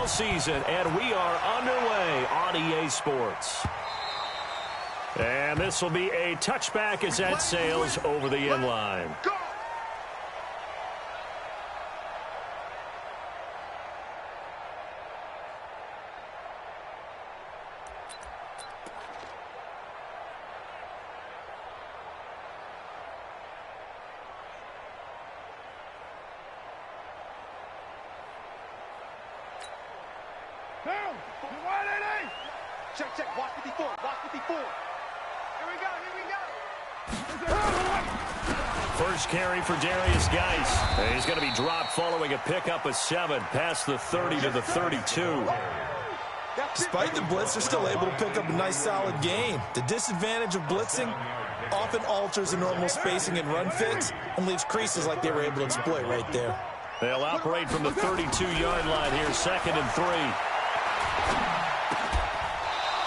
football season, and we are underway on EA Sports. And this will be a touchback as that sails over the end line. Check, check. Watch 54. Watch 54. Here we go. Here we go. First carry for Darius Geis. And he's going to be dropped following a pickup of 7 past the 30 to the 32. Despite the blitz, they're still able to pick up a nice, solid gain. The disadvantage of blitzing often alters the normal spacing and run fits and leaves creases like they were able to exploit right there. They'll operate from the 32-yard line here, 2nd and 3.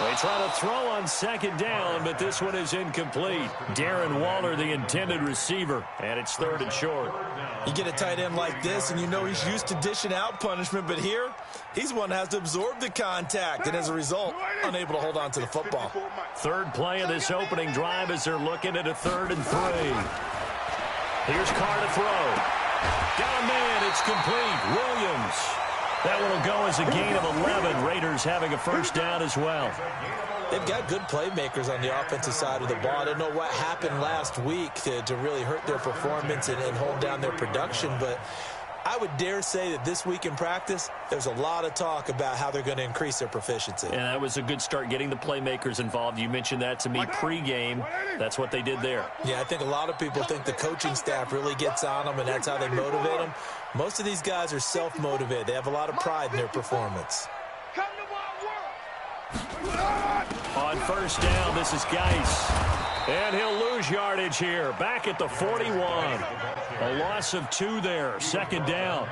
They try to throw on 2nd down, but this one is incomplete. Darren Waller, the intended receiver, and it's 3rd and short. You get a tight end like this, and you know he's used to dishing out punishment, but here, he's the one that has to absorb the contact, and as a result, unable to hold on to the football. Third play of this opening drive as they're looking at a 3rd and 3. Here's Carr to throw. Got a man, it's complete. Williams. That one will go as a gain of 11. Raiders having a first down as well. They've got good playmakers on the offensive side of the ball. I don't know what happened last week to really hurt their performance and hold down their production, but I would dare say that this week in practice, there's a lot of talk about how they're going to increase their proficiency. And that was a good start getting the playmakers involved. You mentioned that to me pregame. That's what they did there. Yeah, I think a lot of people think the coaching staff really gets on them, and that's how they motivate them. Most of these guys are self-motivated. They have a lot of pride in their performance. On first down, this is Geis. And he'll lose yardage here. Back at the 41. A loss of 2 there. 2nd down.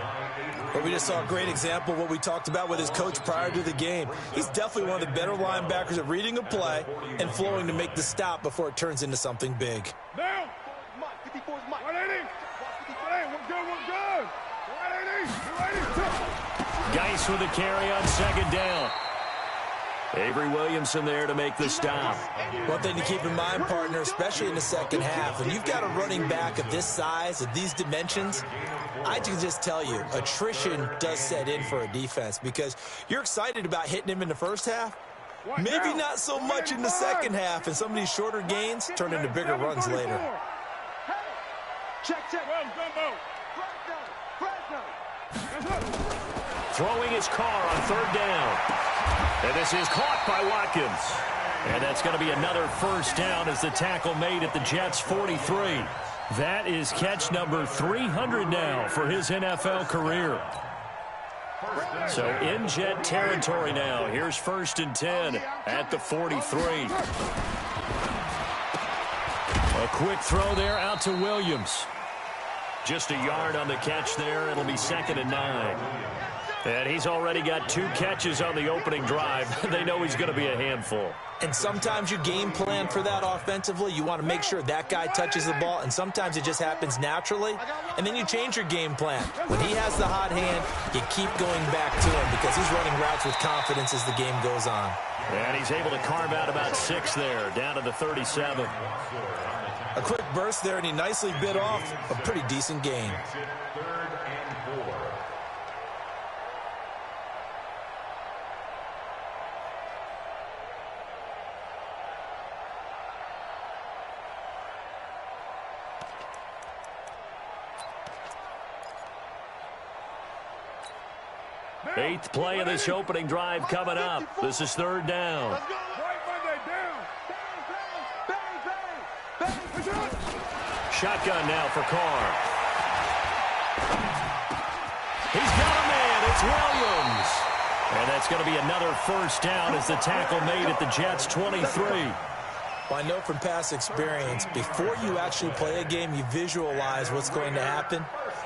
But we just saw a great example of what we talked about with his coach prior to the game. He's definitely one of the better linebackers at reading a play and flowing to make the stop before it turns into something big. Down. 54's Mike. 180. 180. Geis with a carry on 2nd down. Avery Williamson there to make the stop. One thing to keep in mind, partner, especially in the second half, when you've got a running back of this size, of these dimensions, I can just tell you, attrition does set in for a defense because you're excited about hitting him in the first half. Maybe not so much in the second half, and some of these shorter gains turn into bigger runs later. Check, check. Throwing his Carr on 3rd down. And this is caught by Watkins. And that's going to be another first down as the tackle made at the Jets' 43. That is catch number 300 now for his NFL career. So in Jet territory now. Here's 1st and 10 at the 43. A quick throw there out to Williams. Just a yard on the catch there. It'll be 2nd and 9. And he's already got 2 catches on the opening drive. They know he's going to be a handful. And sometimes you game plan for that offensively. You want to make sure that guy touches the ball, and sometimes it just happens naturally, and then you change your game plan. When he has the hot hand, you keep going back to him because he's running routes with confidence as the game goes on. And he's able to carve out about 6 there, down to the 37. A quick burst there, and he nicely bit off a pretty decent gain. Eighth play of this opening drive coming up. This is 3rd down. Shotgun now for Carr. He's got a man. It's Williams. And that's going to be another first down as the tackle made at the Jets' 23. Well, I know from past experience, before you actually play a game, you visualize what's going to happen.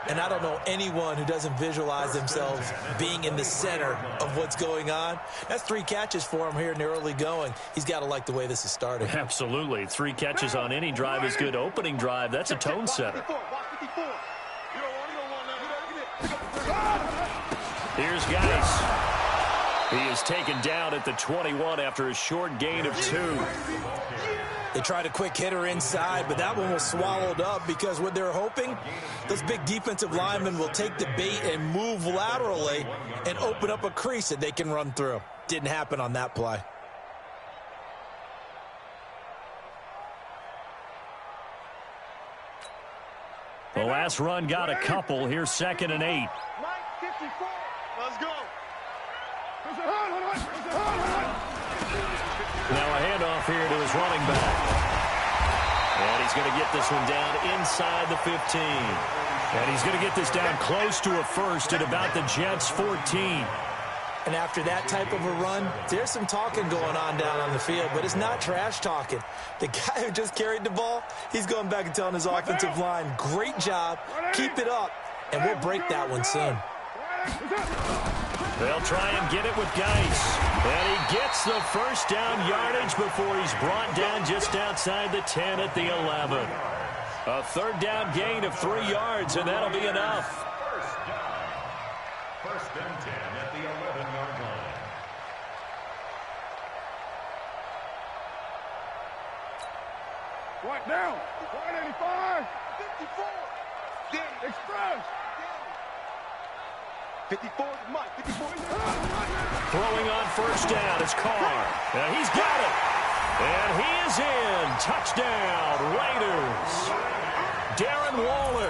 And I don't know anyone who doesn't visualize themselves being in the center of what's going on. That's 3 catches for him here in the early going. He's got to like the way this is started. Absolutely. 3 catches on any drive is good. Opening drive, that's a tone setter. Here's Geis. He is taken down at the 21 after a short gain of 2. They tried a quick hitter inside, but that one was swallowed up because what they're hoping, those big defensive linemen will take the bait and move laterally and open up a crease that they can run through. Didn't happen on that play. The last run got a couple. Here's 2nd and 8. Let's go. Now a handoff here to his running back. And he's going to get this one down inside the 15. And he's going to get this down close to a first at about the Jets' 14. And after that type of a run, there's some talking going on down on the field, but it's not trash talking. The guy who just carried the ball, he's going back and telling his offensive line, great job, keep it up, and we'll break that one soon. They'll try and get it with Geis. And he gets the first down yardage before he's brought down just outside the 10 at the 11. A 3rd down gain of 3 yards, and that'll be enough. First and 10 at the 11-yard line. Right now. 185. 54. Express. 54 is Mike. 54 is Throwing on first down is Carr. And he's got it. And he is in. Touchdown, Raiders. Darren Waller,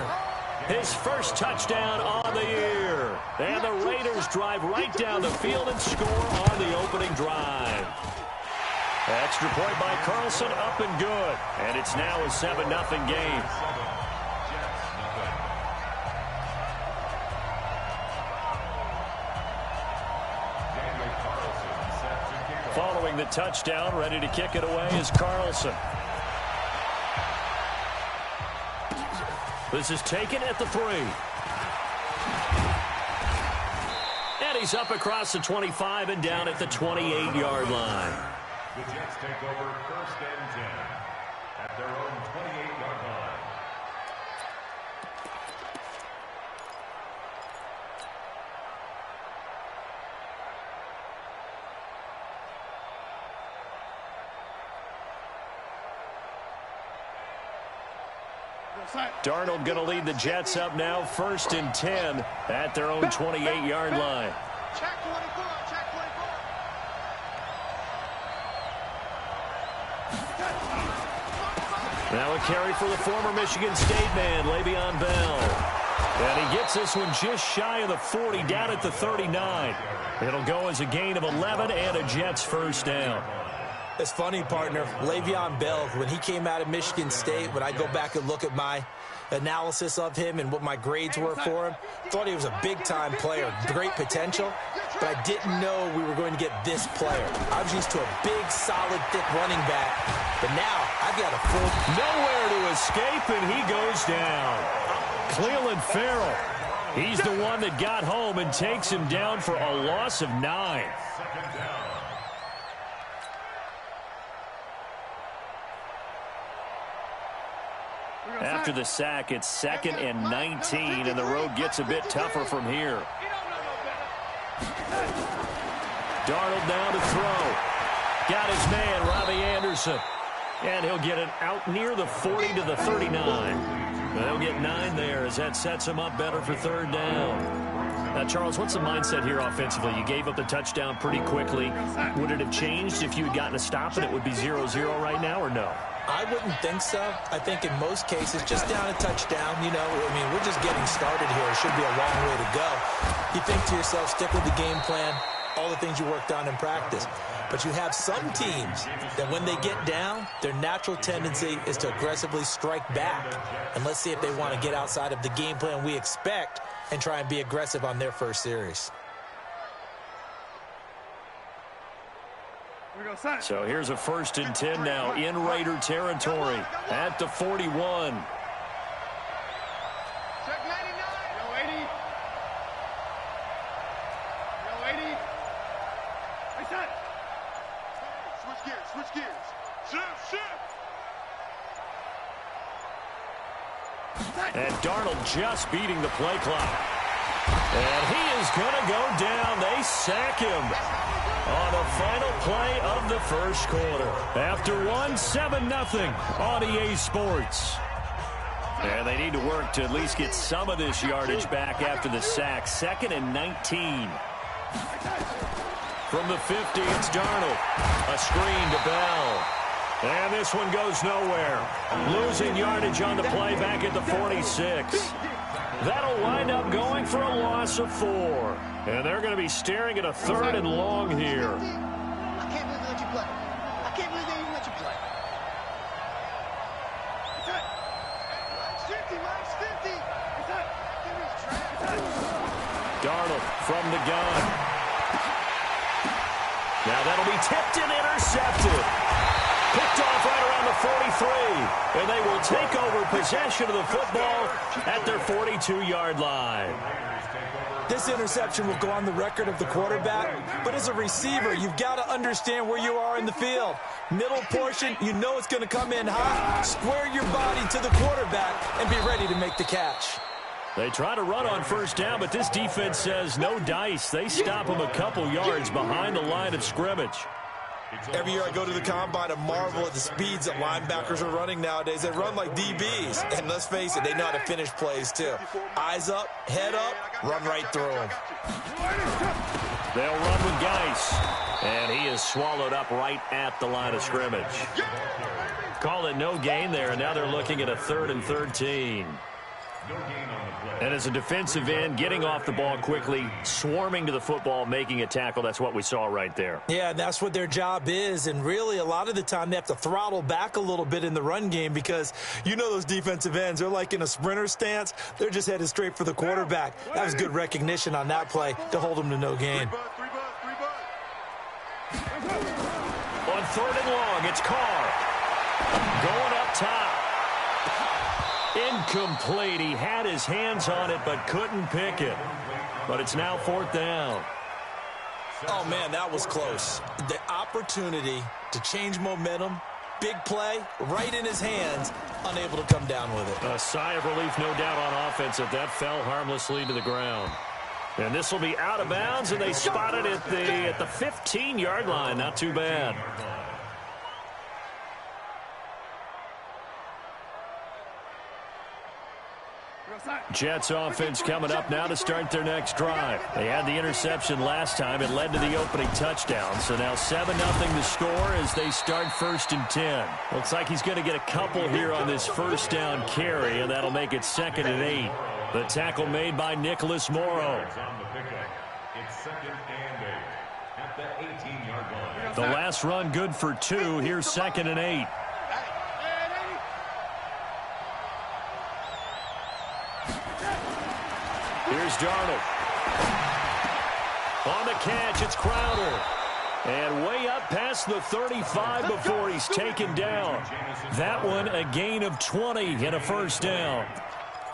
his first touchdown on the year. And the Raiders drive right down the field and score on the opening drive. Extra point by Carlson, up and good. And it's now a 7-0 game. Following the touchdown, ready to kick it away is Carlson. This is taken at the 3. And he's up across the 25 and down at the 28-yard line. The Jets take over 1st and 10 at their own 28-yard line. Darnold going to lead the Jets up now, 1st and 10 at their own 28-yard line. Check 24. Check 24. Now a carry for the former Michigan State man, Le'Veon Bell. And he gets this one just shy of the 40, down at the 39. It'll go as a gain of 11 and a Jets first down. It's funny, partner. Le'Veon Bell, when he came out of Michigan State, when I go back and look at my analysis of him and what my grades were for him, thought he was a big-time player, great potential, but I didn't know we were going to get this player. I was used to a big, solid, thick running back, but now I've got a full... Nowhere to escape, and he goes down. Cleveland Farrell, he's the one that got home and takes him down for a loss of 9. After the sack, it's 2nd and 19, and the road gets a bit tougher from here. Darnold now to throw. Got his man, Robbie Anderson. And he'll get it out near the 40 to the 39. They'll get 9 there as that sets him up better for 3rd down. Now, Charles, what's the mindset here offensively? You gave up the touchdown pretty quickly. Would it have changed if you had gotten a stop and it would be 0-0 right now, or no? I wouldn't think so. I think in most cases, just down a touchdown, you know, I mean, we're just getting started here. It should be a long way to go. You think to yourself, stick with the game plan, all the things you worked on in practice. But you have some teams that when they get down, their natural tendency is to aggressively strike back. And let's see if they want to get outside of the game plan we expect and try and be aggressive on their first series. So here's a 1st and 10 now in Raider territory at the 41. Check 99. No 80. No 80. Reset. Switch gears. Switch gears. Shift. And Darnold just beating the play clock. And he is going to go down. They sack him on the final play of the first quarter. After one, 7-0 on EA Sports. And they need to work to at least get some of this yardage back after the sack. 2nd and 19. From the 50, it's Darnold. A screen to Bell. And this one goes nowhere. Losing yardage on the play back at the 46. That'll wind up going for a loss of 4. And they're going to be staring at a 3rd and long here. I can't believe they let you play. I can't believe they even let you play. Max 50. Darnold from the gun. Now that'll be tipped and intercepted. Picked off right around the 43. And they will take over possession of the football at their 42-yard line. This interception will go on the record of the quarterback, but as a receiver, you've got to understand where you are in the field. Middle portion, you know it's going to come in hot. Square your body to the quarterback and be ready to make the catch. They try to run on first down, but this defense says no dice. They stop them a couple yards behind the line of scrimmage. Every year I go to the combine and marvel at the speeds that linebackers are running nowadays. They run like DBs, and let's face it, they know how to finish plays too. Eyes up, head up, run right through them. They'll run with Geis, and he is swallowed up right at the line of scrimmage. Call it no gain there, and now they're looking at a 3rd and 13. And as a defensive end, getting off the ball quickly, swarming to the football, making a tackle, that's what we saw right there. Yeah, that's what their job is, and really a lot of the time they have to throttle back a little bit in the run game because you know those defensive ends, they're like in a sprinter stance. They're just headed straight for the quarterback. That was good recognition on that play to hold them to no gain. On 3rd and long, it's Carr. Going up top. Incomplete. He had his hands on it but couldn't pick it. But it's now 4th down. Oh, man, that was close. The opportunity to change momentum, big play, right in his hands, unable to come down with it. A sigh of relief, no doubt, on offense that fell harmlessly to the ground. And this will be out of bounds, and they spot it at the 15-yard line. Not too bad. Jets offense coming up now to start their next drive. They had the interception last time. It led to the opening touchdown. So now 7-0 the score as they start 1st and 10. Looks like he's going to get a couple here on this first down carry, and that'll make it 2nd and 8. The tackle made by Nicholas Morrow. It's 2nd and 8 at the 18-yard line. The last run good for 2. Here's 2nd and 8. Here's Darnold. On the catch, it's Crowder. And way up past the 35 before he's taken down. That one a gain of 20 and a first down.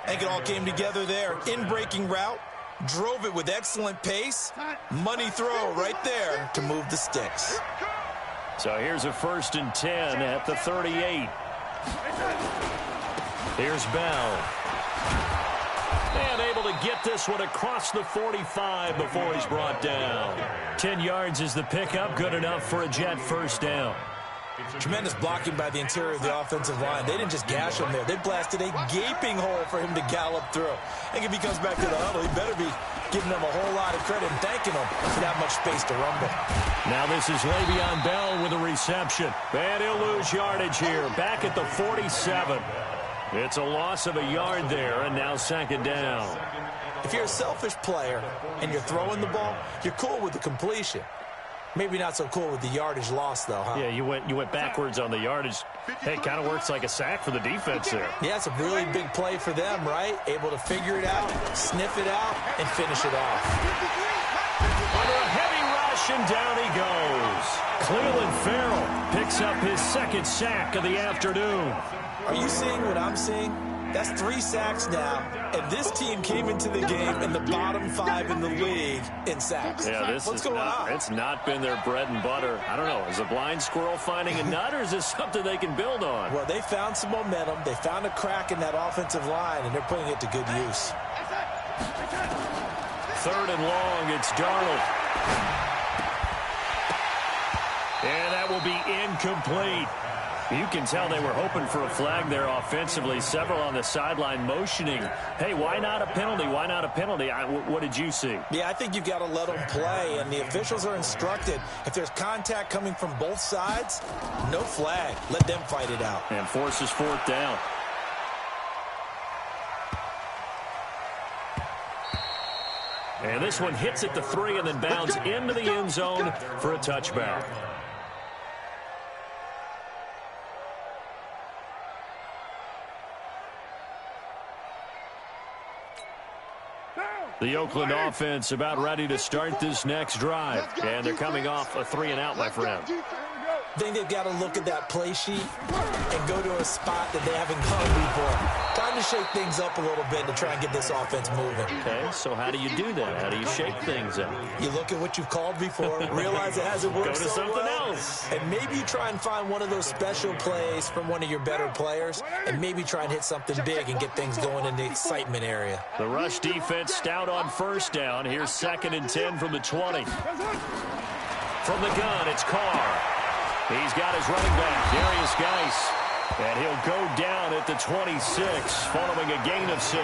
I think it all came together there. In-breaking route, drove it with excellent pace. Money throw right there to move the sticks. So here's a 1st and 10 at the 38. Here's Bell. And able to get this one across the 45 before he's brought down. 10 yards is the pickup, good enough for a Jet first down. Tremendous blocking by the interior of the offensive line. They didn't just gash him there. They blasted a gaping hole for him to gallop through. I think if he comes back to the huddle, he better be giving them a whole lot of credit and thanking them for that much space to rumble. Now this is Le'Veon Bell with a reception. And he'll lose yardage here, back at the 47. It's a loss of a yard there, and now 2nd down. If you're a selfish player and you're throwing the ball, you're cool with the completion. Maybe not so cool with the yardage loss, though, huh? Yeah, you went backwards on the yardage. Hey, it kind of works like a sack for the defense there. Yeah, it's a really big play for them, right? Able to figure it out, sniff it out, and finish it off. Under a heavy rush, and down he goes. Cleveland Farrell picks up his 2nd sack of the afternoon. Are you seeing what I'm seeing? That's 3 sacks now, and this team came into the game in the bottom 5 in the league in sacks. Yeah, What's going on? It's not been their bread and butter. I don't know. Is a blind squirrel finding a nut, or is this something they can build on? Well, they found some momentum. They found a crack in that offensive line, and they're putting it to good use. 3rd and long, it's Darnold. And that will be incomplete. You can tell they were hoping for a flag there offensively. Several on the sideline motioning, hey, why not a penalty? Why not a penalty? What did you see? Yeah, I think you've got to let them play, and the officials are instructed, if there's contact coming from both sides, no flag. Let them fight it out. And forces 4th down. And this one hits at the 3 and then bounds into the end zone for a touchback. The Oakland offense about ready to start this next drive. And they're coming off a 3-and-out, my friend. I think they've got to look at that play sheet and go to a spot that they haven't gone before. Time to shake things up a little bit to try and get this offense moving. Okay, so how do you do that? How do you shake things up? You look at what you've called before, realize it hasn't worked Go to so something well, else. and maybe you try and find one of those special plays from one of your better players, and maybe try and hit something big and get things going in the excitement area. The rush defense stout on 1st down. Here's 2nd and 10 from the 20. From the gun, it's Carr. He's got his running back, Darius Geis. And he'll go down at the 26, following a gain of 6.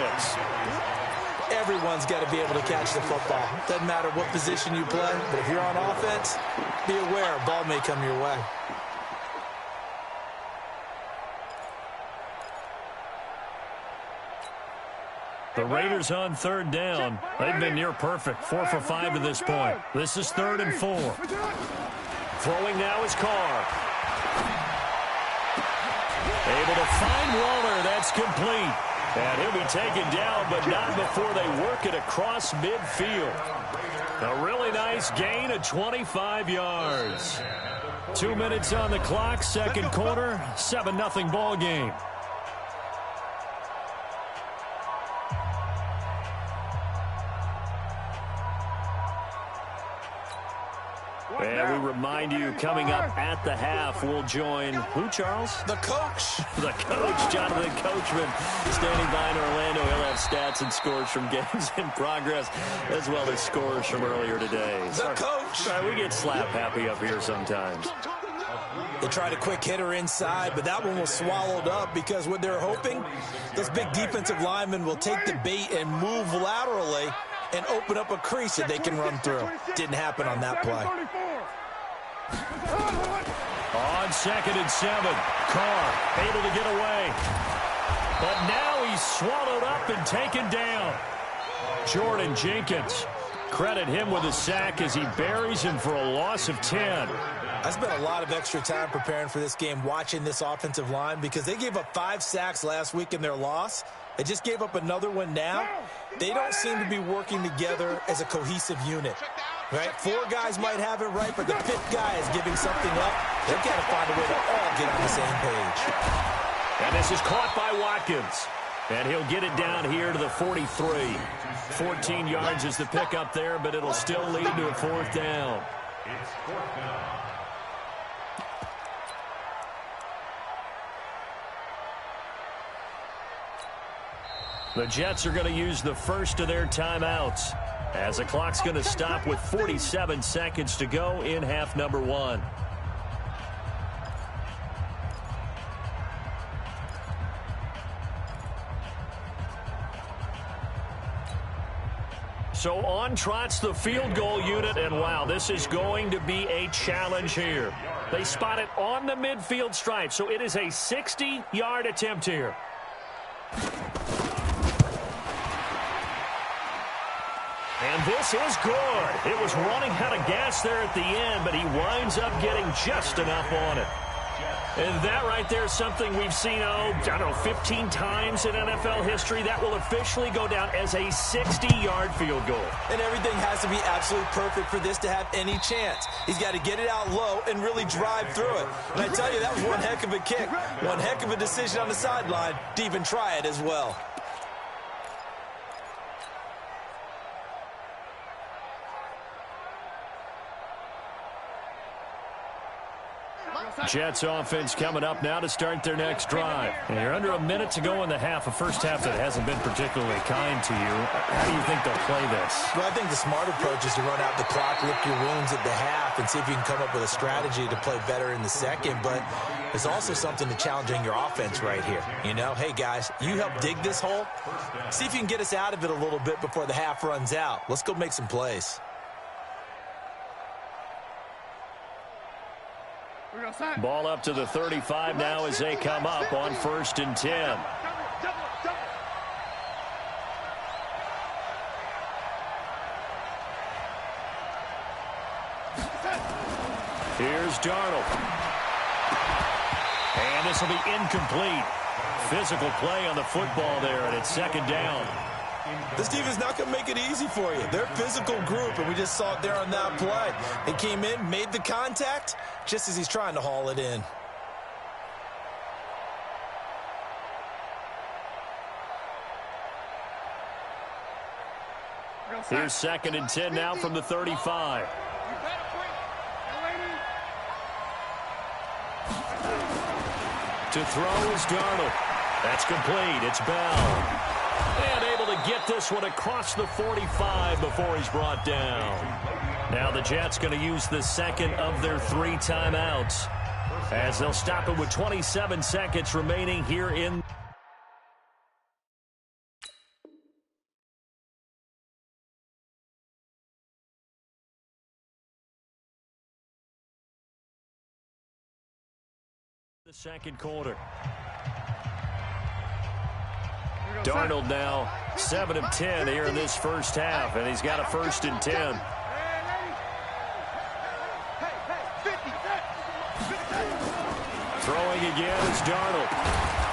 Everyone's got to be able to catch the football. Doesn't matter what position you play, but if you're on offense, be aware a ball may come your way. The Raiders on 3rd down. They've been near perfect, 4 for 5 to this point. This is 3rd and 4. Throwing now is Carr. Able to find Waller. That's complete. And he'll be taken down, but not before they work it across midfield. A really nice gain of 25 yards. 2 minutes on the clock, 2nd quarter, 7-0 ball game. And we remind you, coming up at the half, we'll join who, Charles? The coach. The coach, Jonathan Coachman, standing by in Orlando. He'll have stats and scores from games in progress, as well as scores from earlier today. The coach. Sorry, we get slap happy up here sometimes. They tried a quick hitter inside, but that one was swallowed up because what they're hoping, those big defensive linemen will take the bait and move laterally and open up a crease that they can run through. Didn't happen on that play. On 2nd and 7, Carr able to get away. But now he's swallowed up and taken down. Jordan Jenkins, credit him with a sack as he buries him for a loss of 10. I spent a lot of extra time preparing for this game, watching this offensive line, because they gave up 5 sacks last week in their loss. They just gave up another one now. They don't seem to be working together as a cohesive unit. Right? 4 guys might have it right, but the 5th guy is giving something up. They've got to find a way to all get on the same page. And this is caught by Watkins. And he'll get it down here to the 43. 14 yards is the pickup there, but it'll still lead to a 4th down. It's 4th down. The Jets are going to use the first of their timeouts, as the clock's going to stop with 47 seconds to go in half number 1. So on trots the field goal unit, and wow, this is going to be a challenge here. They spot it on the midfield stripe, so it is a 60-yard attempt here. And this is good. It was running out of gas there at the end, but he winds up getting just enough on it. And that right there is something we've seen, I don't know, 15 times in NFL history. That will officially go down as a 60-yard field goal. And everything has to be absolutely perfect for this to have any chance. He's got to get it out low and really drive through it. And I tell you, that was one heck of a kick. One heck of a decision on the sideline to even try it as well. Jets offense coming up now to start their next drive. And you're under a minute to go in the half, a first half that hasn't been particularly kind to you. How do you think they'll play this? Well, I think the smart approach is to run out the clock, lick your wounds at the half, and see if you can come up with a strategy to play better in the second. But there's also something to challenging your offense right here. You know, hey, guys, you help dig this hole. See if you can get us out of it a little bit before the half runs out. Let's go make some plays. Ball up to the 35 now as they come up on 1st and 10. Here's Darnold. And this will be incomplete. Physical play on the football there, and it's 2nd down. This defense not going to make it easy for you. They're a physical group, and we just saw it there on that play. They came in, made the contact, just as he's trying to haul it in. Here's 2nd and 10 now from the 35. To throw is Darnold. That's complete. It's Bell. And able to get this one across the 45 before he's brought down. Now the Jets going to use the second of their 3 timeouts as they'll stop it with 27 seconds remaining here in the second quarter. Darnold now 7 of 10 here in this first half, and he's got a 1st and 10. Throwing again is Darnold.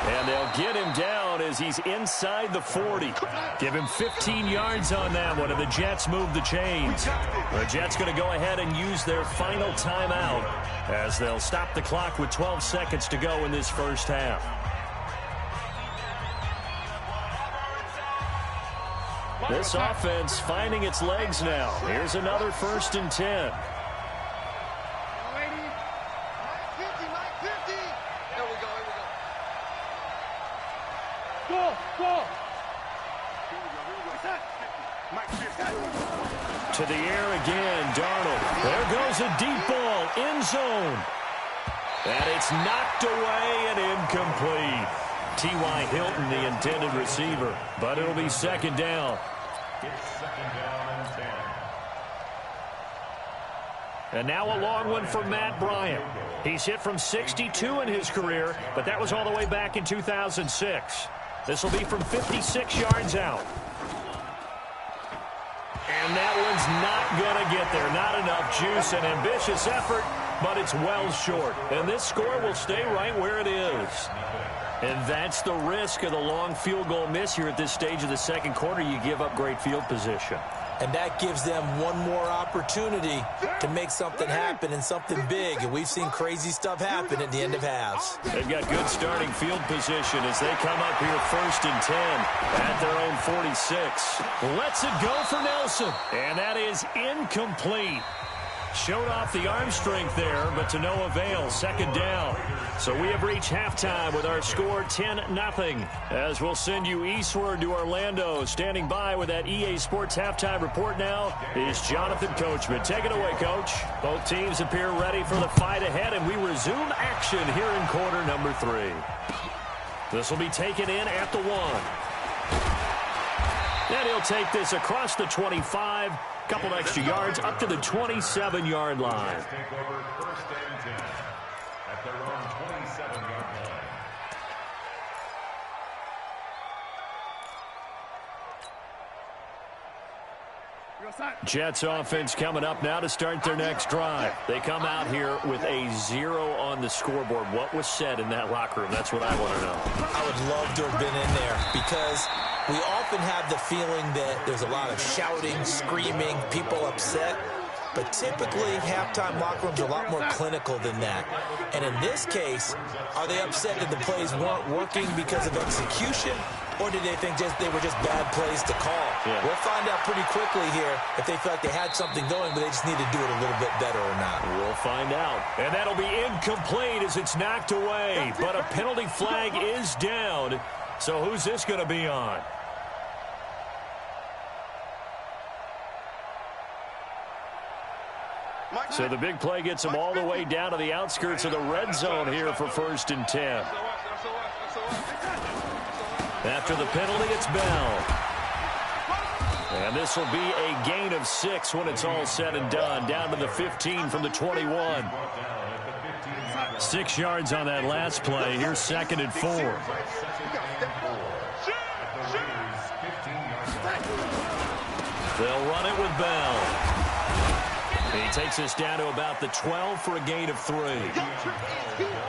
And they'll get him down as he's inside the 40. Give him 15 yards on that one, and the Jets move the chains. The Jets going to go ahead and use their final timeout as they'll stop the clock with 12 seconds to go in this first half. This offense finding its legs now. Here's another 1st and 10. To the air again, Darnold. There goes a deep ball, end zone. And it's knocked away and incomplete. T.Y. Hilton, the intended receiver, but it'll be 2nd down. It's 2nd down and 10. And now a long one for Matt Bryant. He's hit from 62 in his career, but that was all the way back in 2006. This will be from 56 yards out. And that one's not going to get there. Not enough juice and ambitious effort, but it's well short. And this score will stay right where it is. And that's the risk of the long field goal miss here at this stage of the second quarter. You give up great field position. And that gives them one more opportunity to make something happen and something big. And we've seen crazy stuff happen at the end of halves. They've got good starting field position as they come up here 1st and 10 at their own 46. Lets it go for Nelson. And that is incomplete. Showed off the arm strength there, but to no avail. 2nd down. So we have reached halftime with our score 10-0. As we'll send you eastward to Orlando. Standing by with that EA Sports halftime report now is Jonathan Coachman. Take it away, Coach. Both teams appear ready for the fight ahead, and we resume action here in quarter number 3. This will be taken in at the 1. And he'll take this across the 25. Couple extra yards up to the 27-yard line. Take over 1st and 10 at their own 27-yard line. Jets offense coming up now to start their next drive. They come out here with a 0 on the scoreboard. What was said in that locker room? That's what I want to know. I would love to have been in there because we often have the feeling that there's a lot of shouting, screaming, people upset. But typically, halftime locker rooms are a lot more clinical than that. And in this case, are they upset that the plays weren't working because of execution? Or did they think they were just bad plays to call? Yeah. We'll find out pretty quickly here if they feel like they had something going, but they just need to do it a little bit better or not. We'll find out. And that'll be incomplete as it's knocked away. But a penalty flag is down. So who's this going to be on? So the big play gets them all the way down to the outskirts of the red zone here for 1st and 10. After the penalty, it's Bell. And this will be a gain of 6 when it's all said and done. Down to the 15 from the 21. 6 yards on that last play. Here's 2nd and 4. They'll run it with Bell. He takes us down to about the 12 for a gain of 3.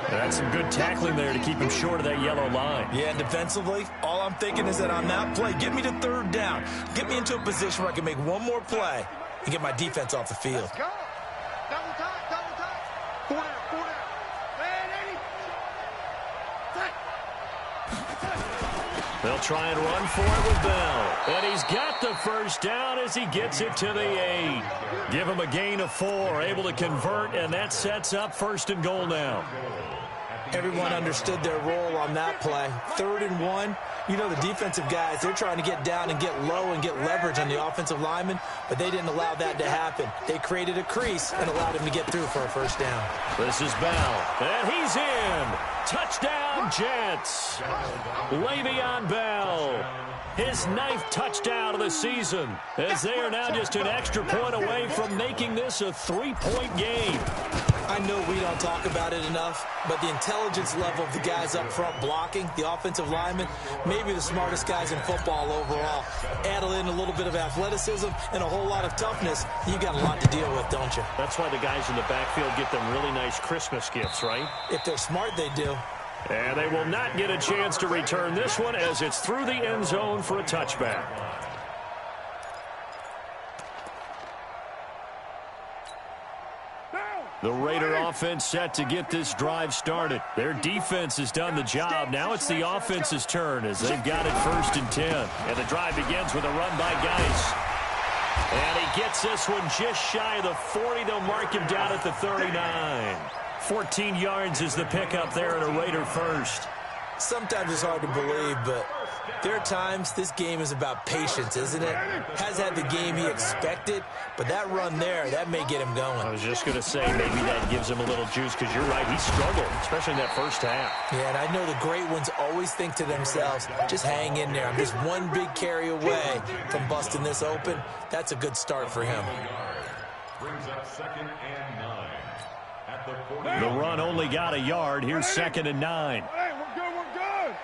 That's some good tackling there to keep him short of that yellow line. Yeah, and defensively, all I'm thinking is that on that play, get me to 3rd down. Get me into a position where I can make one more play and get my defense off the field. Let's go. Double time, double time. 4 down, 4 down. Man, 80. They'll try and run for it with Bell. And he's got the 1st down as he gets it to the 8. Give him a gain of 4, able to convert, and that sets up 1st and goal now. Everyone understood their role on that play. 3rd and 1. You know, the defensive guys, they're trying to get down and get low and get leverage on the offensive lineman, but they didn't allow that to happen. They created a crease and allowed him to get through for a 1st down. This is Bell, and he's in. Touchdown, Jets. Le'Veon Bell, his 9th touchdown of the season, as they are now just an extra point away from making this a 3-point game. I know we don't talk about it enough, but the intelligence level of the guys up front blocking, the offensive linemen, maybe the smartest guys in football overall. Add in a little bit of athleticism and a whole lot of toughness, you got a lot to deal with, don't you? That's why the guys in the backfield get them really nice Christmas gifts, right? If they're smart, they do. And they will not get a chance to return this one as it's through the end zone for a touchback. The Raider offense set to get this drive started. Their defense has done the job. Now it's the offense's turn as they've got it 1st and 10. And the drive begins with a run by Geis. And he gets this one just shy of the 40. They'll mark him down at the 39. 14 yards is the pickup there at a Raider 1st. Sometimes it's hard to believe, but there are times this game is about patience, isn't it? Has had the game he expected, but that run there, that may get him going. I was just going to say maybe that gives him a little juice because you're right, he struggled, especially in that 1st half. Yeah, and I know the great ones always think to themselves, just hang in there. I'm just one big carry away from busting this open. That's a good start for him. Brings up 2nd and 9 at the 40. The run only got a yard. Here's 2nd and 9. Hey, we're good, we're good.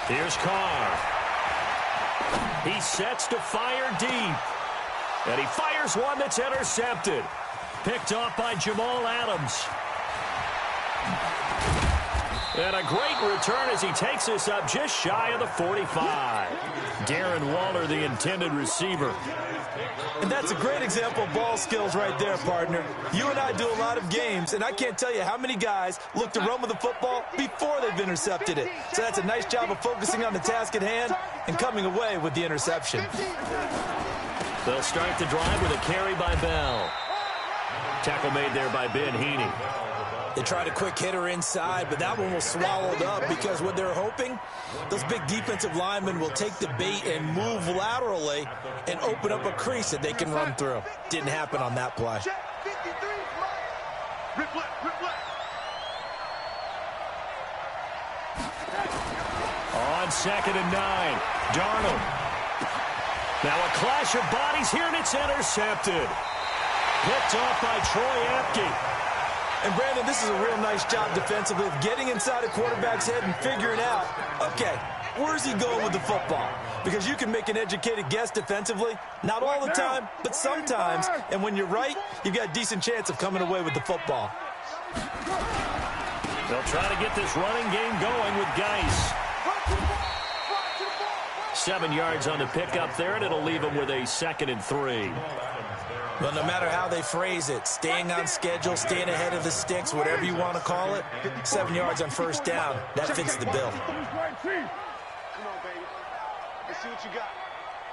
Here's Carr. He sets to fire deep. And he fires one that's intercepted. Picked off by Jamal Adams. And a great return as he takes this up just shy of the 45. Darren Waller, the intended receiver. And that's a great example of ball skills right there, partner. You and I do a lot of games, and I can't tell you how many guys look to run with the football before they've intercepted it. So that's a nice job of focusing on the task at hand and coming away with the interception. They'll start the drive with a carry by Bell. Tackle made there by Ben Heaney. They tried a quick hitter inside, but that one was swallowed up because what they're hoping, those big defensive linemen will take the bait and move laterally and open up a crease that they can run through. Didn't happen on that play. On 2nd and 9, Darnold. Now a clash of bodies here, and it's intercepted. Picked off by Troy Apke. And, Brandon, this is a real nice job defensively of getting inside a quarterback's head and figuring out, okay, where's he going with the football? Because you can make an educated guess defensively, not all the time, but sometimes. And when you're right, you've got a decent chance of coming away with the football. They'll try to get this running game going with Geis. 7 yards on the pickup there, and it'll leave them with a 2nd and 3. Well, no matter how they phrase it, staying on schedule, staying ahead of the sticks, whatever you want to call it, 7 yards on 1st down, that fits the bill. Let's see what you got.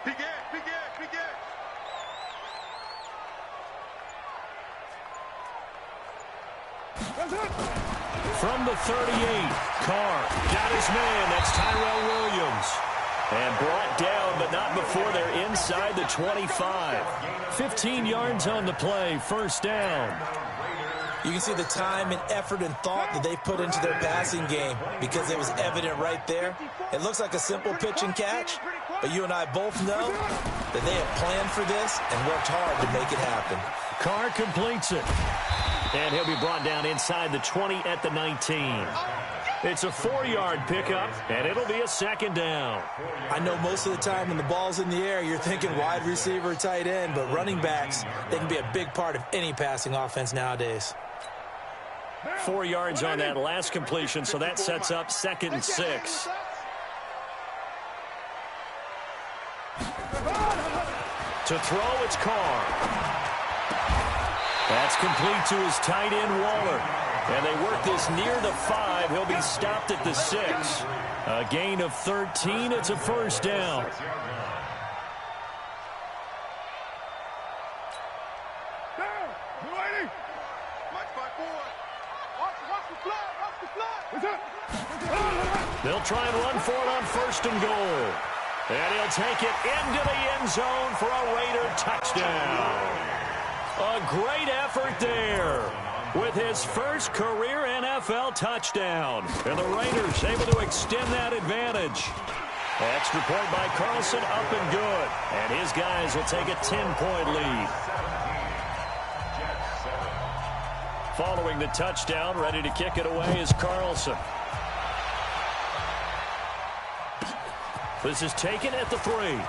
Big edge, big edge, big edge. From the 38, Carr got his man. That's Tyrell Williams. And brought down, but not before they're inside the 25. 15 yards on the play, first down. You can see the time and effort and thought that they put into their passing game because it was evident right there. It looks like a simple pitch and catch, but you and I both know that they have planned for this and worked hard to make it happen. Carr completes it. And he'll be brought down inside the 20 at the 19. It's a 4-yard pickup, and it'll be a second down. I know most of the time when the ball's in the air, you're thinking wide receiver, tight end, but running backs, they can be a big part of any passing offense nowadays. 4 yards on that last completion, so that sets up 2nd and 6. To throw, it's Carr. That's complete to his tight end, Waller. And they work this near the 5. He'll be stopped at the 6. A gain of 13. It's a first down. They'll try and run for it on 1st and goal. And he'll take it into the end zone for a Raider touchdown. A great effort there with his first career NFL touchdown. And the Raiders able to extend that advantage. Extra point by Carlson, up and good. And his guys will take a 10-point lead. Following the touchdown, ready to kick it away is Carlson. This is taken at the 3.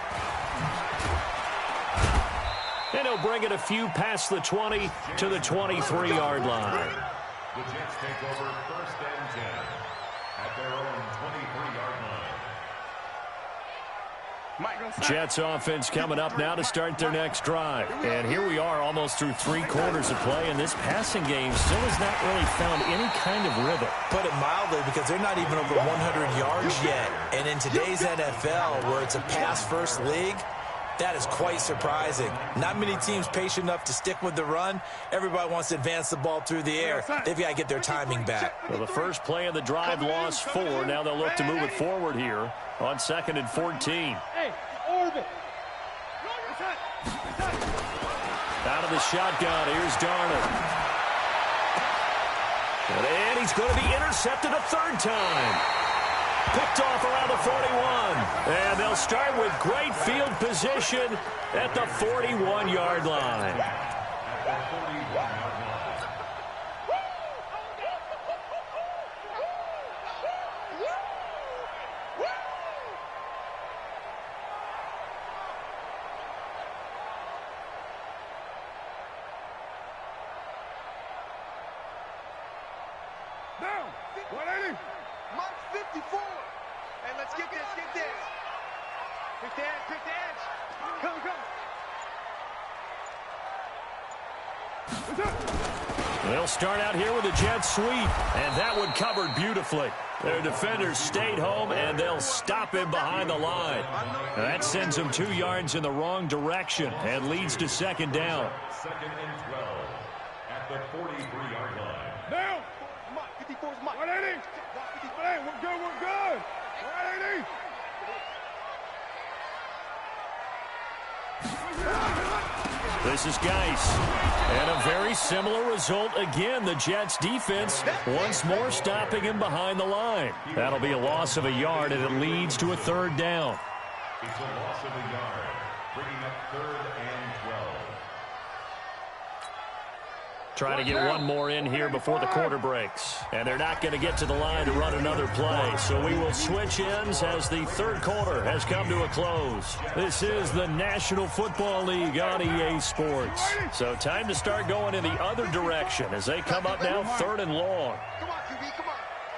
And he'll bring it a few past the 20 to the 23-yard line. The Jets take over 1st and 10 at their own 23-yard line. Jets offense coming up now to start their next drive. And here we are almost through 3 quarters of play, and this passing game still has not really found any kind of rhythm. Put it mildly, because they're not even over 100 yards yet. And in today's NFL, where it's a pass-first league, that is quite surprising. Not many teams patient enough to stick with the run. Everybody wants to advance the ball through the air. They've got to get their timing back. Well, the first play of the drive lost 4. Now they'll look to move it forward here on 2nd and 14. Out of the shotgun, here's Darnold. And he's going to be intercepted a 3rd time. Picked off around the 41. And they'll start with great field position at the 41-yard line. Down. 180. Mark 54. And let's get this, get this. Pick the edge, pick the edge. Come, come. They'll start out here with a jet sweep, and that one covered beautifully. Their defenders stayed home, and they'll stop him behind the line. Now that sends him 2 yards in the wrong direction and leads to 2nd down. 2nd and 12 at the 43-yard line. Down. Mark 54 is Mike. 180. Hey, we're good, we're good. 180. This is Geis. And a very similar result again. The Jets defense once more stopping him behind the line. That'll be a loss of a yard, and it leads to a 3rd down. It's a loss of a yard, bringing up 3rd and 12. Trying to get one more in here before the quarter breaks. And they're not going to get to the line to run another play. So we will switch ends as the 3rd quarter has come to a close. This is the National Football League on EA Sports. So time to start going in the other direction as they come up now 3rd and long. Come on, QB, come on.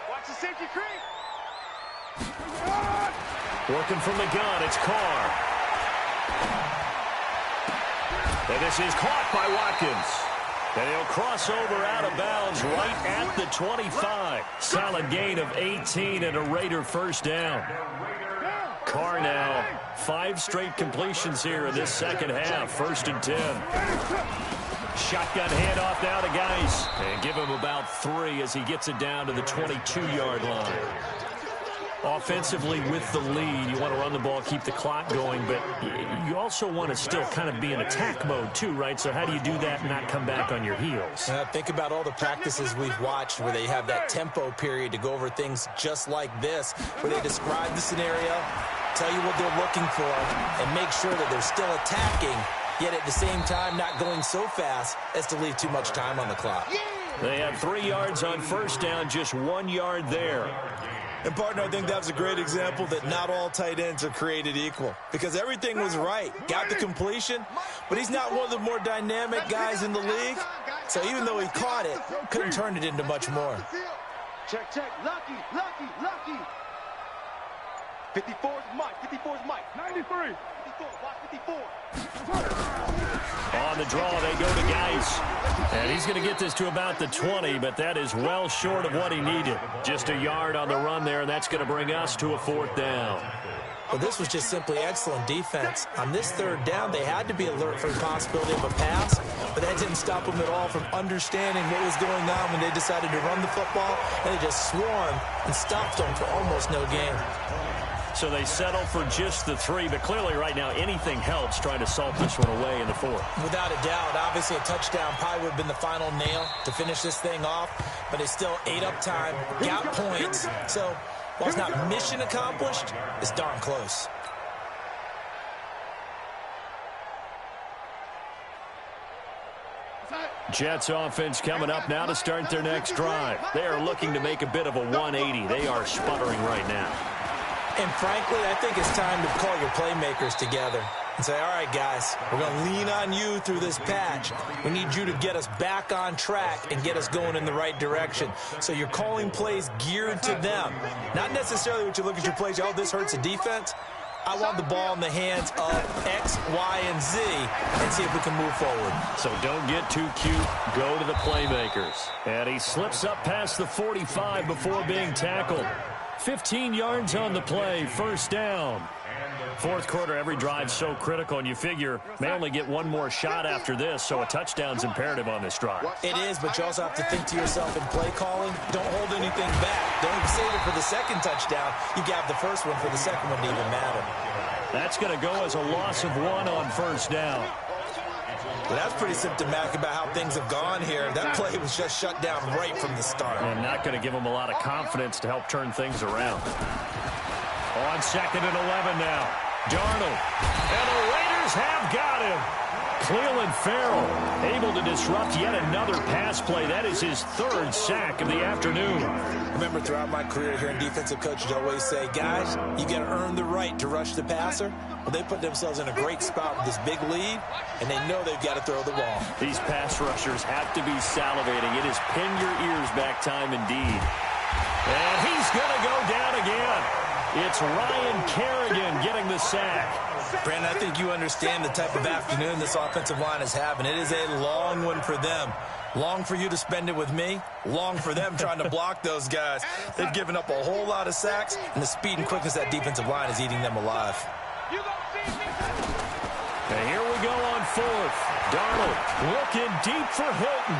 Watch the safety creep. Working from the gun, it's Carr. And this is caught by Watkins. And he'll cross over out of bounds right at the 25. Solid gain of 18 and a Raider 1st down. Carr now. 5 straight completions here in this second half. 1st and 10. Shotgun handoff now to Geis. And give him about 3 as he gets it down to the 22-yard line. Offensively with the lead, you want to run the ball, keep the clock going, but you also want to still kind of be in attack mode too, right? So how do you do that and not come back on your heels? Think about all the practices we've watched where they have that tempo period to go over things just like this, where they describe the scenario, tell you what they're looking for, and make sure that they're still attacking, yet at the same time not going so fast as to leave too much time on the clock. They have 3 yards on 1st down, just 1 yard there. And, partner, I think that was a great example that not all tight ends are created equal, because everything was right. Got the completion, but he's not one of the more dynamic guys in the league. So even though he caught it, couldn't turn it into much more. Check, check. Lucky, lucky, lucky. 54 is Mike. 54 is Mike. 93. 54. Watch 54. On the draw, they go to Geis. And he's going to get this to about the 20, but that is well short of what he needed. Just a yard on the run there, and that's going to bring us to a 4th down. Well, this was just simply excellent defense. On this 3rd down, they had to be alert for the possibility of a pass, but that didn't stop them at all from understanding what was going on when they decided to run the football, and they just swarmed and stopped them for almost no gain. So they settle for just the 3, but clearly right now anything helps trying to salt this one away in the 4th. Without a doubt, obviously a touchdown probably would have been the final nail to finish this thing off, but it's still ate up time, got points. So while it's not mission accomplished, it's darn close. Jets offense coming up now to start their next drive. They are looking to make a bit of a 180. They are sputtering right now. And frankly, I think it's time to call your playmakers together and say, all right, guys, we're going to lean on you through this patch. We need you to get us back on track and get us going in the right direction. So you're calling plays geared to them. Not necessarily what you look at your plays, oh, this hurts the defense. I want the ball in the hands of X, Y, and Z and see if we can move forward. So don't get too cute. Go to the playmakers. And he slips up past the 45 before being tackled. 15 yards on the play, 1st down. 4th quarter, every drive so critical, and you figure may only get one more shot after this, so a touchdown's imperative on this drive. It is, but you also have to think to yourself in play calling, don't hold anything back. Don't save it for the 2nd touchdown. You got the 1st one for the 2nd one to even matter. That's going to go as a loss of 1 on 1st down. Well, that's pretty symptomatic about how things have gone here. That play was just shut down right from the start. And not going to give them a lot of confidence to help turn things around. On 2nd and 11 now. Darnold. And the Raiders have got him. Cleveland Farrell able to disrupt yet another pass play. That is his 3rd sack of the afternoon. Remember, throughout my career here in defensive coaches always say, guys, you got to earn the right to rush the passer. Well, they put themselves in a great spot with this big lead, and they know they've got to throw the ball. These pass rushers have to be salivating. It is pin your ears back time indeed. And he's going to go down again. It's Ryan Kerrigan getting the sack. Brandon, I think you understand the type of afternoon this offensive line is having. It is a long one for them. Long for you to spend it with me. Long for them trying to block those guys. They've given up a whole lot of sacks, and the speed and quickness of that defensive line is eating them alive. And here we go on 4th. Darnold looking deep for Hilton.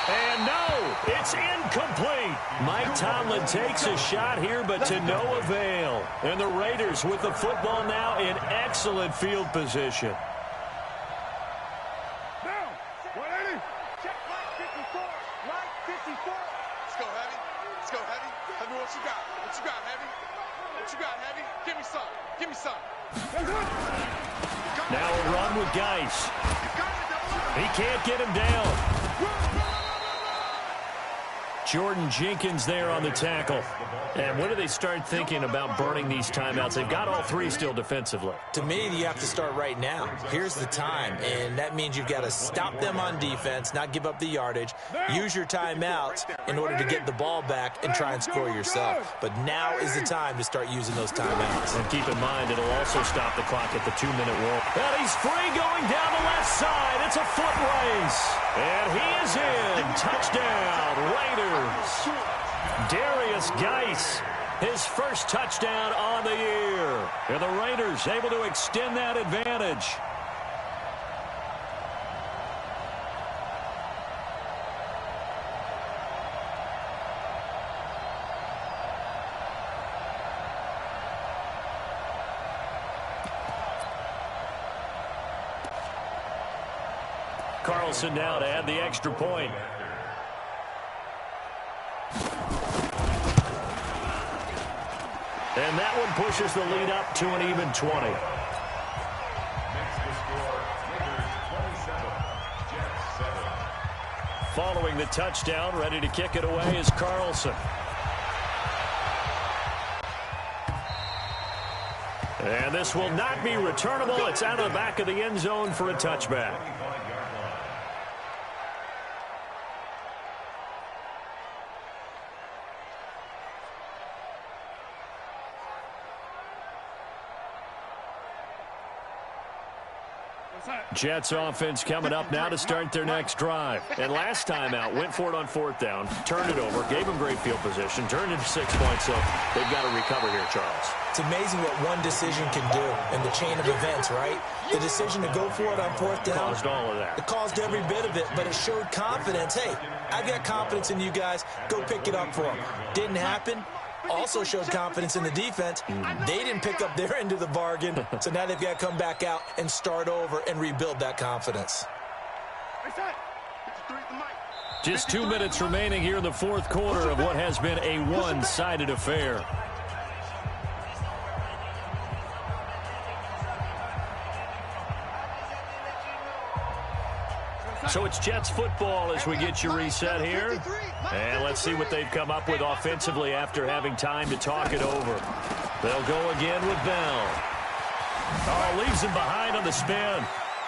And no, it's incomplete. Mike Tomlin takes a shot here, but to no avail. And the Raiders with the football now in excellent field position. Down. 180. Check Mike 54. Mike 54. Let's go, Heavy. Let's go, Heavy. Tell me what you got. What you got, Heavy? What you got, Heavy? Give me some. Give me some. Now a run with Geis. He can't get him down. Jordan Jenkins there on the tackle. And when do they start thinking about burning these timeouts? They've got all 3 still defensively. To me, you have to start right now. Here's the time, and that means you've got to stop them on defense, not give up the yardage, use your timeouts in order to get the ball back and try and score yourself. But now is the time to start using those timeouts. And keep in mind, it'll also stop the clock at the 2-minute warp. And he's free going down the left side. It's a foot race. And he is in. Touchdown, Raiders. Darius Geis his first touchdown on the year. And the Raiders able to extend that advantage. Carlson now to add the extra point. And that one pushes the lead up to an even 20. Makes the score, Raiders 27, Jets 7. Following the touchdown, ready to kick it away is Carlson. And this will not be returnable. It's out of the back of the end zone for a touchback. Jets offense coming up now to start their next drive. And last time out, went for it on fourth down, turned it over, gave them great field position, turned into 6 points, so they've got to recover here, Charles. It's amazing what one decision can do in the chain of events, right? The decision to go for it on fourth down. Caused all of that. It caused every bit of it, but it showed confidence. Hey, I've got confidence in you guys. Go pick it up for them. Didn't happen. Also showed confidence in the defense. They didn't pick up their end of the bargain, so now they've got to come back out and start over and rebuild that confidence. Just 2 minutes remaining here in the fourth quarter of what has been a one-sided affair. So it's Jets football as we get you reset here. And let's see what they've come up with offensively after having time to talk it over. They'll go again with Bell. Oh, leaves him behind on the spin.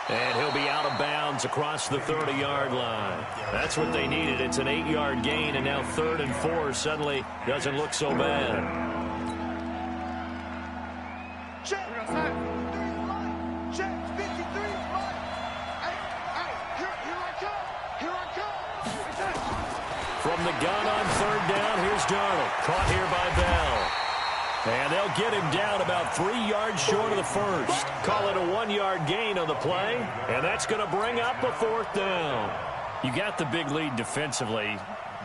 And he'll be out of bounds across the 30-yard line. That's what they needed. It's an 8-yard gain, and now 3rd and 4 suddenly doesn't look so bad. Check. Check. 53. From the gun on 3rd down, here's Darnold. Caught here by Bell. And they'll get him down about 3 yards short of the first. Call it a 1-yard gain on the play. And that's going to bring up a 4th down. You got the big lead defensively.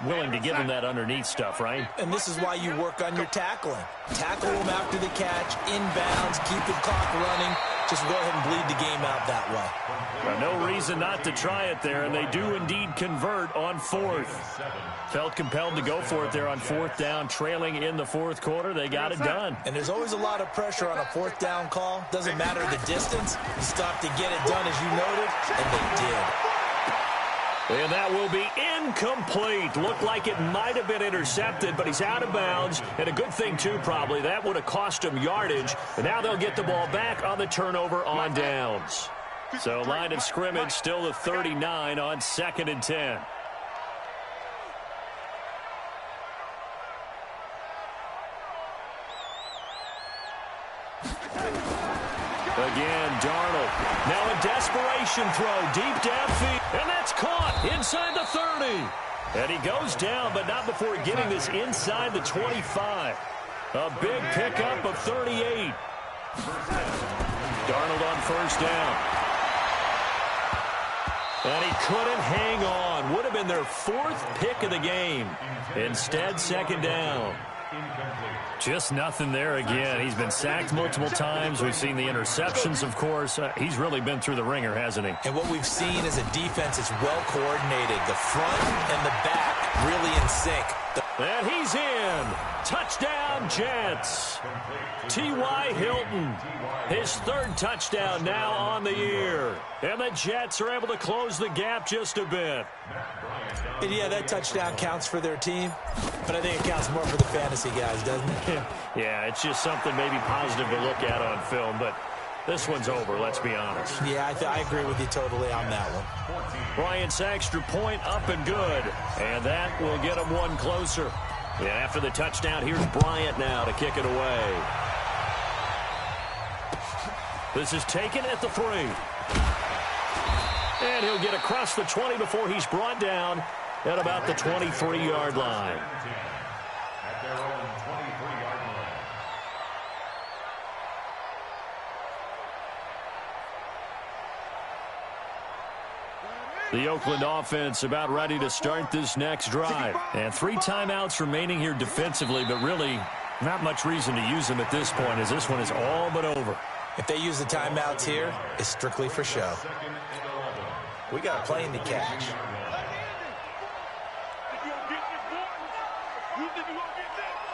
Willing to give them that underneath stuff, right? And this is why you work on your tackling. Tackle them after the catch, inbounds, keep the clock running. Just go ahead and bleed the game out that way. Well, no reason not to try it there, and they do indeed convert on 4th. Felt compelled to go for it there on 4th down, trailing in the 4th quarter. They got it done. And there's always a lot of pressure on a 4th down call. Doesn't matter the distance. You stop to get it done, as you noted, and they did. And that will be incomplete. Looked like it might have been intercepted, but he's out of bounds. And a good thing, too, probably. That would have cost him yardage. And now they'll get the ball back on the turnover on downs. So line of scrimmage still the 39 on 2nd and 10. Again, Darnold. Now a desperation throw deep downfield. And that's caught inside the 30. And he goes down, but not before getting this inside the 25. A big pickup of 38. Darnold on 1st down. And he couldn't hang on. Would have been their 4th pick of the game. Instead, 2nd down. Just nothing there again. He's been sacked multiple times. We've seen the interceptions, of course. He's really been through the ringer, hasn't he? And what we've seen is a defense that's well coordinated. The front and the back really in sync. And he's in. Touchdown, Jets. T.Y. Hilton, his 3rd touchdown now on the year. And the Jets are able to close the gap just a bit. And yeah, that touchdown counts for their team, but I think it counts more for the fantasy guys, doesn't it? Yeah, it's just something maybe positive to look at on film, but this one's over, let's be honest. Yeah, I agree with you totally on that one. Bryant's extra point up and good, and that will get him one closer. And after the touchdown, here's Bryant now to kick it away. This is taken at the 3. And he'll get across the 20 before he's brought down at about the 23-yard line. At their own 23-yard The Oakland offense about ready to start this next drive. And 3 timeouts remaining here defensively, but really not much reason to use them at this point as this one is all but over. If they use the timeouts here, it's strictly for show. We got a plane to catch. You think you gonna get this?